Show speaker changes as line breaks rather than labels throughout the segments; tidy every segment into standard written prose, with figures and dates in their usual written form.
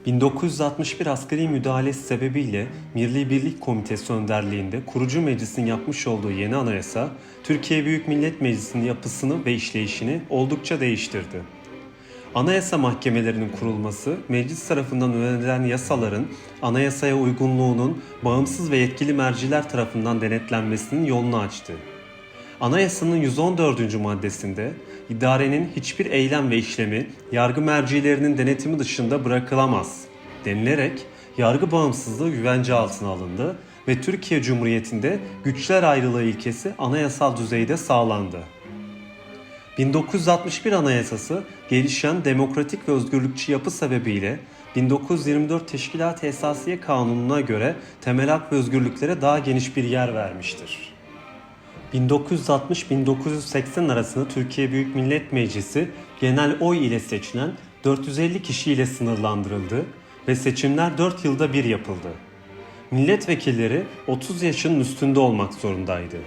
1961 askeri müdahalesi sebebiyle Milli Birlik Komitesi önderliğinde kurucu meclisin yapmış olduğu yeni anayasa, Türkiye Büyük Millet Meclisi'nin yapısını ve işleyişini oldukça değiştirdi. Anayasa mahkemelerinin kurulması, meclis tarafından önerilen yasaların anayasaya uygunluğunun bağımsız ve yetkili merciler tarafından denetlenmesinin yolunu açtı. Anayasanın 114. maddesinde idarenin hiçbir eylem ve işlemi yargı mercilerinin denetimi dışında bırakılamaz denilerek yargı bağımsızlığı güvence altına alındı ve Türkiye Cumhuriyeti'nde güçler ayrılığı ilkesi anayasal düzeyde sağlandı. 1961 Anayasası gelişen demokratik ve özgürlükçü yapı sebebiyle 1924 Teşkilat-ı Esasiye Kanunu'na göre temel hak ve özgürlüklere daha geniş bir yer vermiştir. 1960-1980 arasında Türkiye Büyük Millet Meclisi genel oy ile seçilen 450 kişi ile sınırlandırıldı ve seçimler 4 yılda bir yapıldı. Milletvekilleri 30 yaşının üstünde olmak zorundaydı.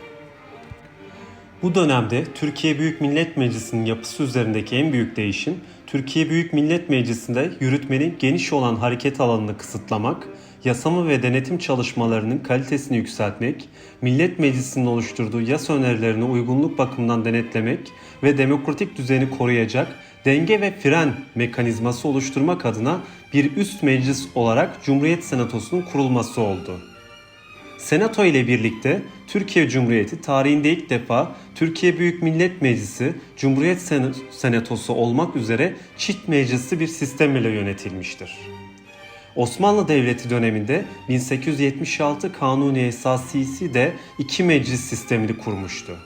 Bu dönemde Türkiye Büyük Millet Meclisi'nin yapısı üzerindeki en büyük değişim, Türkiye Büyük Millet Meclisi'nde yürütmenin geniş olan hareket alanını kısıtlamak, yasama ve denetim çalışmalarının kalitesini yükseltmek, Millet Meclisi'nin oluşturduğu yasa önerilerine uygunluk bakımından denetlemek ve demokratik düzeni koruyacak denge ve fren mekanizması oluşturmak adına bir üst meclis olarak Cumhuriyet Senatosu'nun kurulması oldu. Senato ile birlikte Türkiye Cumhuriyeti tarihinde ilk defa Türkiye Büyük Millet Meclisi, Cumhuriyet Senatosu olmak üzere çift meclisli bir sistem ile yönetilmiştir. Osmanlı Devleti döneminde 1876 Kanuni Esasisi de iki meclis sistemini kurmuştu.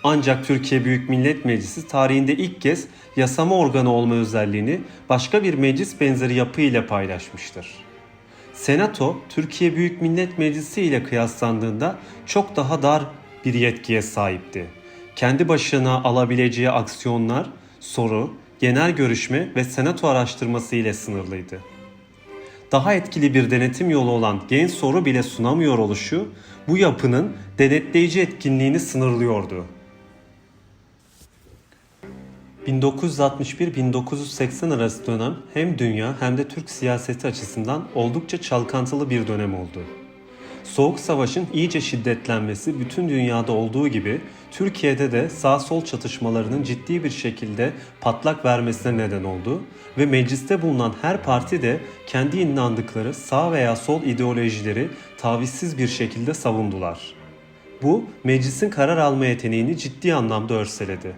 Ancak Türkiye Büyük Millet Meclisi tarihinde ilk kez yasama organı olma özelliğini başka bir meclis benzeri yapı ile paylaşmıştır. Senato, Türkiye Büyük Millet Meclisi ile kıyaslandığında çok daha dar bir yetkiye sahipti. Kendi başına alabileceği aksiyonlar, soru, genel görüşme ve senato araştırması ile sınırlıydı. Daha etkili bir denetim yolu olan gen soru bile sunamıyor oluşu, bu yapının denetleyici etkinliğini sınırlıyordu. 1961-1980 arası dönem hem dünya hem de Türk siyaseti açısından oldukça çalkantılı bir dönem oldu. Soğuk Savaş'ın iyice şiddetlenmesi bütün dünyada olduğu gibi Türkiye'de de sağ-sol çatışmalarının ciddi bir şekilde patlak vermesine neden oldu ve mecliste bulunan her parti de kendi inandıkları sağ veya sol ideolojileri tavizsiz bir şekilde savundular. Bu meclisin karar alma yeteneğini ciddi anlamda örseledi.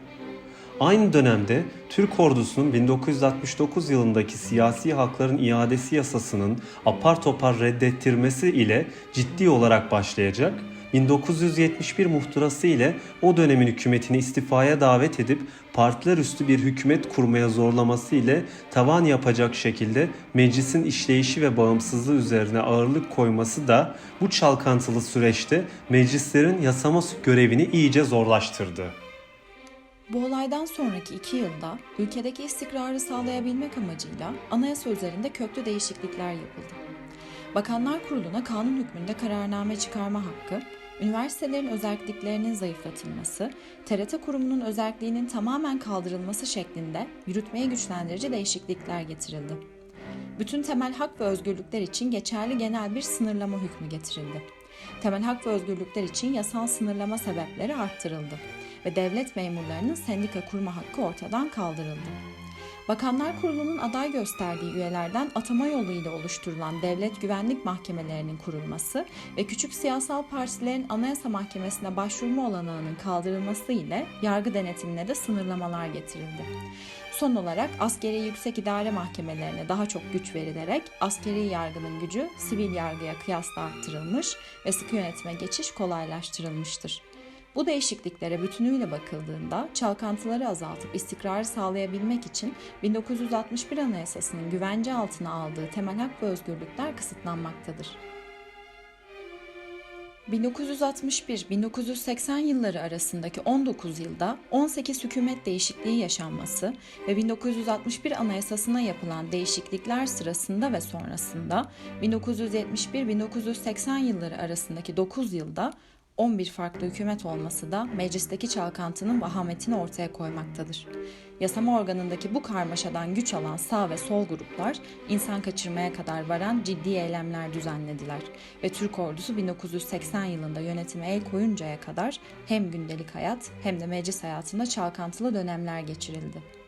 Aynı dönemde Türk ordusunun 1969 yılındaki siyasi hakların iadesi yasasının apar topar reddettirmesi ile ciddi olarak başlayacak, 1971 muhtırası ile o dönemin hükümetini istifaya davet edip partiler üstü bir hükümet kurmaya zorlaması ile tavan yapacak şekilde meclisin işleyişi ve bağımsızlığı üzerine ağırlık koyması da bu çalkantılı süreçte meclislerin yasama görevini iyice zorlaştırdı.
Bu olaydan sonraki 2 yılda ülkedeki istikrarı sağlayabilmek amacıyla anayasa üzerinde köklü değişiklikler yapıldı. Bakanlar Kurulu'na kanun hükmünde kararname çıkarma hakkı, üniversitelerin özerkliklerinin zayıflatılması, TRT kurumunun özerkliğinin tamamen kaldırılması şeklinde yürütmeye güçlendirici değişiklikler getirildi. Bütün temel hak ve özgürlükler için geçerli genel bir sınırlama hükmü getirildi. Temel hak ve özgürlükler için yasal sınırlama sebepleri arttırıldı ve devlet memurlarının sendika kurma hakkı ortadan kaldırıldı. Bakanlar Kurulu'nun aday gösterdiği üyelerden atama yoluyla oluşturulan devlet güvenlik mahkemelerinin kurulması ve küçük siyasal partilerin Anayasa Mahkemesi'ne başvurma olanağının kaldırılması ile yargı denetimine de sınırlamalar getirildi. Son olarak askeri yüksek idare mahkemelerine daha çok güç verilerek askeri yargının gücü sivil yargıya kıyasla arttırılmış ve sıkı yönetime geçiş kolaylaştırılmıştır. Bu değişikliklere bütünüyle bakıldığında çalkantıları azaltıp istikrarı sağlayabilmek için 1961 Anayasası'nın güvence altına aldığı temel hak ve özgürlükler kısıtlanmaktadır. 1961-1980 yılları arasındaki 19 yılda 18 hükümet değişikliği yaşanması ve 1961 Anayasası'na yapılan değişiklikler sırasında ve sonrasında 1971-1980 yılları arasındaki 9 yılda 11 farklı hükümet olması da meclisteki çalkantının vahametini ortaya koymaktadır. Yasama organındaki bu karmaşadan güç alan sağ ve sol gruplar insan kaçırmaya kadar varan ciddi eylemler düzenlediler ve Türk ordusu 1980 yılında yönetime el koyuncaya kadar hem gündelik hayat hem de meclis hayatında çalkantılı dönemler geçirildi.